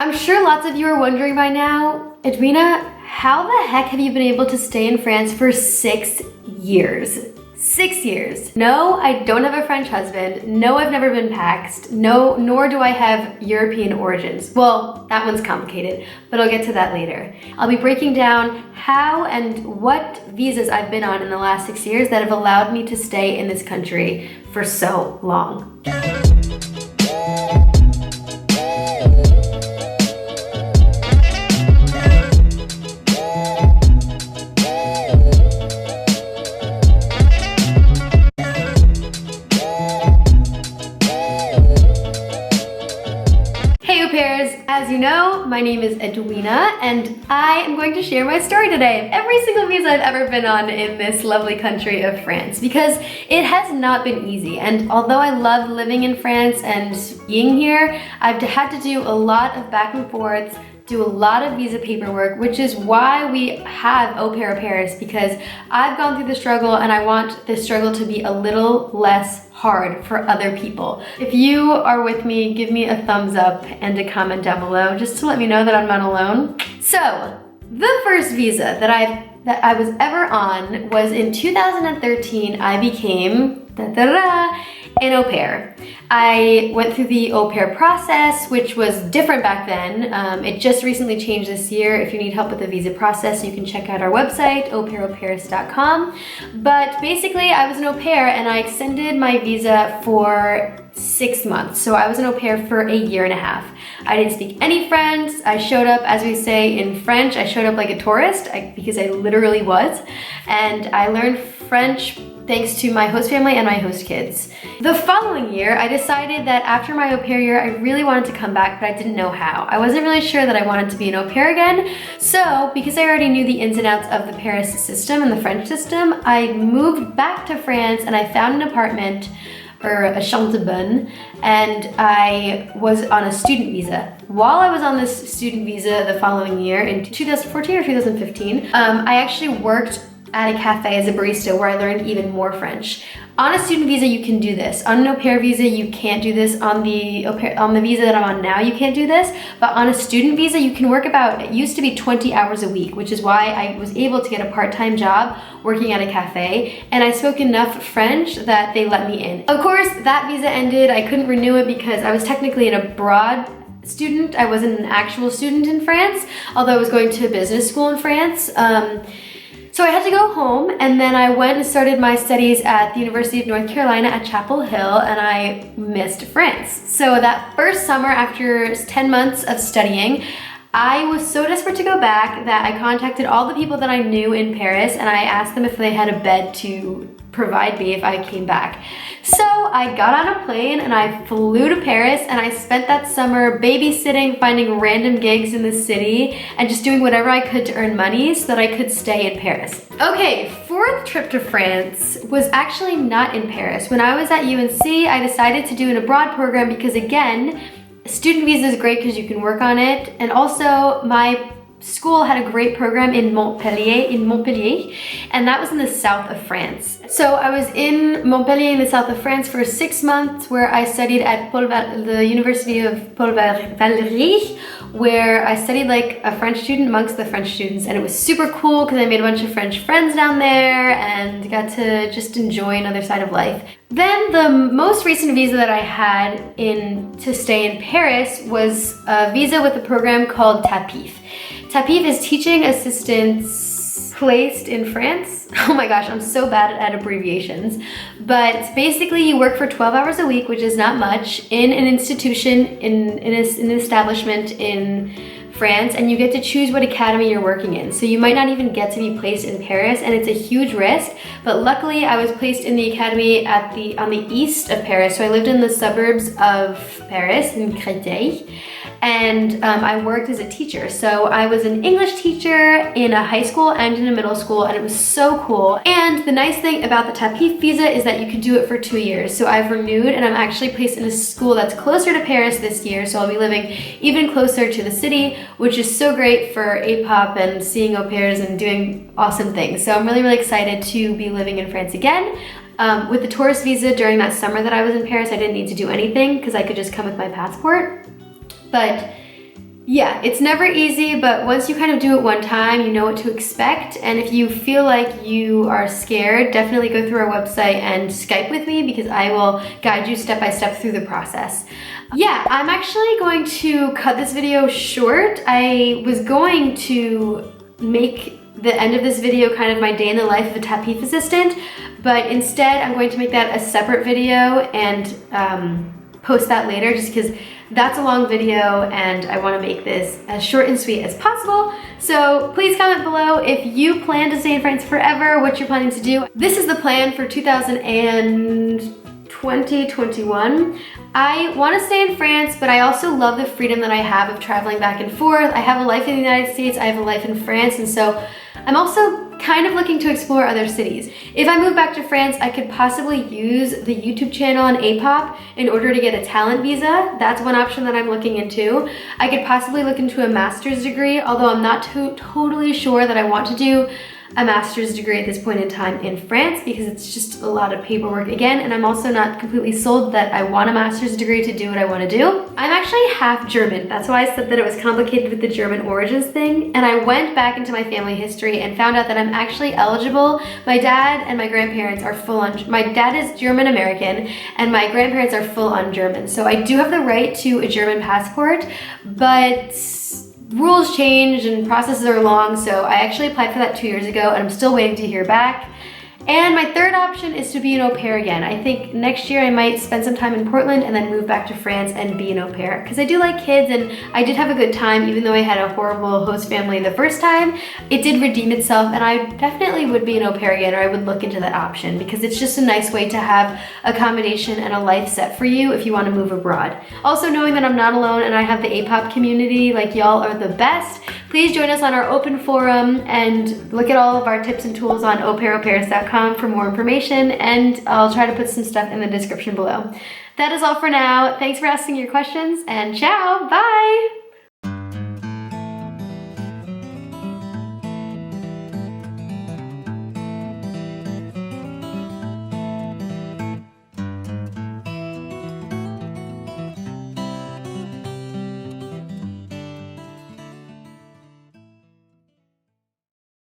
I'm sure lots of you are wondering by now, Edwina, how the heck have you been able to stay in France for 6 years? 6 years. No, I don't have a French husband. No, I've never been paxed. No, nor do I have European origins. Well, that one's complicated, but I'll get to that later. I'll be breaking down how and what visas I've been on in the last 6 years that have allowed me to stay in this country for so long. As you know, my name is Edwina, and I am going to share my story today of every single visa I've ever been on in this lovely country of France, because it has not been easy. And although I love living in France and being here, I've had to do a lot of back and forths, do a lot of visa paperwork, which is why we have Au Pair Paris, because I've gone through the struggle and I want this struggle to be a little less hard for other people. If you are with me, give me a thumbs up and a comment down below just to let me know that I'm not alone. So, the first visa that I was ever on was in 2013. I became an au pair. I went through the au pair process, which was different back then. It just recently changed this year. If you need help with the visa process, you can check out our website, aupaireauparis.com. But basically, I was an au pair and I extended my visa for 6 months. So I was an au pair for a year and a half. I didn't speak any French. I showed up, as we say in French, I showed up like a tourist because I literally was. And I learned French thanks to my host family and my host kids. The following year, I decided that after my au pair year, I really wanted to come back, but I didn't know how. I wasn't really sure that I wanted to be an au pair again. So, because I already knew the ins and outs of the Paris system and the French system, I moved back to France and I found an apartment, or a chambre de bonne, and I was on a student visa. While I was on this student visa the following year, in 2014 or 2015, I actually worked at a cafe as a barista where I learned even more French. On a student visa, you can do this. On an au pair visa, you can't do this. On the visa that I'm on now, you can't do this. But on a student visa, you can work about, it used to be 20 hours a week, which is why I was able to get a part-time job working at a cafe. And I spoke enough French that they let me in. Of course, that visa ended. I couldn't renew it because I was technically an abroad student. I wasn't an actual student in France, although I was going to business school in France. So I had to go home, and then I went and started my studies at the University of North Carolina at Chapel Hill, and I missed France. So that first summer, after 10 months of studying, I was so desperate to go back that I contacted all the people that I knew in Paris, and I asked them if they had a bed to provide me if I came back. So I got on a plane and I flew to Paris, and I spent that summer babysitting, finding random gigs in the city, and just doing whatever I could to earn money so that I could stay in Paris. Okay, fourth trip to France was actually not in Paris. When I was at UNC, I decided to do an abroad program because, again, student visa is great because you can work on it, and also my school had a great program in Montpellier, and that was in the south of France. So I was in Montpellier in the south of France for 6 months, where I studied at the University of Paul Valéry, where I studied like a French student amongst the French students, and it was super cool because I made a bunch of French friends down there and got to just enjoy another side of life. Then the most recent visa that I had to stay in Paris was a visa with a program called TAPIF. TAPIF is teaching assistants placed in France. Oh my gosh, I'm so bad at abbreviations. But basically you work for 12 hours a week, which is not much, in an institution, in an establishment in France, and you get to choose what academy you're working in. So you might not even get to be placed in Paris, and it's a huge risk. But luckily I was placed in the academy on the east of Paris. So I lived in the suburbs of Paris, in Créteil. And I worked as a teacher. So I was an English teacher in a high school and in a middle school, and it was so cool. And the nice thing about the TAPIF visa is that you can do it for 2 years. So I've renewed, and I'm actually placed in a school that's closer to Paris this year, so I'll be living even closer to the city, which is so great for APOP and seeing au pairs and doing awesome things. So I'm really, really excited to be living in France again. With the tourist visa during that summer that I was in Paris, I didn't need to do anything because I could just come with my passport. But Yeah, it's never easy, but once you kind of do it one time, you know what to expect. And if you feel like you are scared, definitely go through our website and Skype with me because I will guide you step by step through the process. Yeah, I'm actually going to cut this video short. I was going to make the end of this video kind of my day in the life of a TAPIF assistant, but instead I'm going to make that a separate video and post that later just because that's a long video and I want to make this as short and sweet as possible. So please comment below if you plan to stay in France forever, what you're planning to do. This is the plan for 2021. I want to stay in France, but I also love the freedom that I have of traveling back and forth. I have a life in the United States, I have a life in France, and so I'm also kind of looking to explore other cities. If I move back to France, I could possibly use the YouTube channel and APOP in order to get a talent visa. That's one option that I'm looking into. I could possibly look into a master's degree, although I'm not totally sure that I want to do a master's degree at this point in time in France because it's just a lot of paperwork again, and I'm also not completely sold that I want a master's degree to do what I want to do. I'm actually half German. That's why I said that it was complicated with the German origins thing, and I went back into my family history and found out that I'm actually eligible. My dad and my grandparents are full on, my dad is German American and my grandparents are full on German. So I do have the right to a German passport, but rules change and processes are long, so I actually applied for that 2 years ago and I'm still waiting to hear back. And my third option is to be an au pair again. I think next year I might spend some time in Portland and then move back to France and be an au pair because I do like kids and I did have a good time even though I had a horrible host family the first time. It did redeem itself and I definitely would be an au pair again, or I would look into that option because it's just a nice way to have accommodation and a life set for you if you want to move abroad. Also knowing that I'm not alone and I have the APOP community, like y'all are the best. Please join us on our open forum and look at all of our tips and tools on auPairAuPairs.com for more information, and I'll try to put some stuff in the description below. That is all for now. Thanks for asking your questions, and ciao, bye!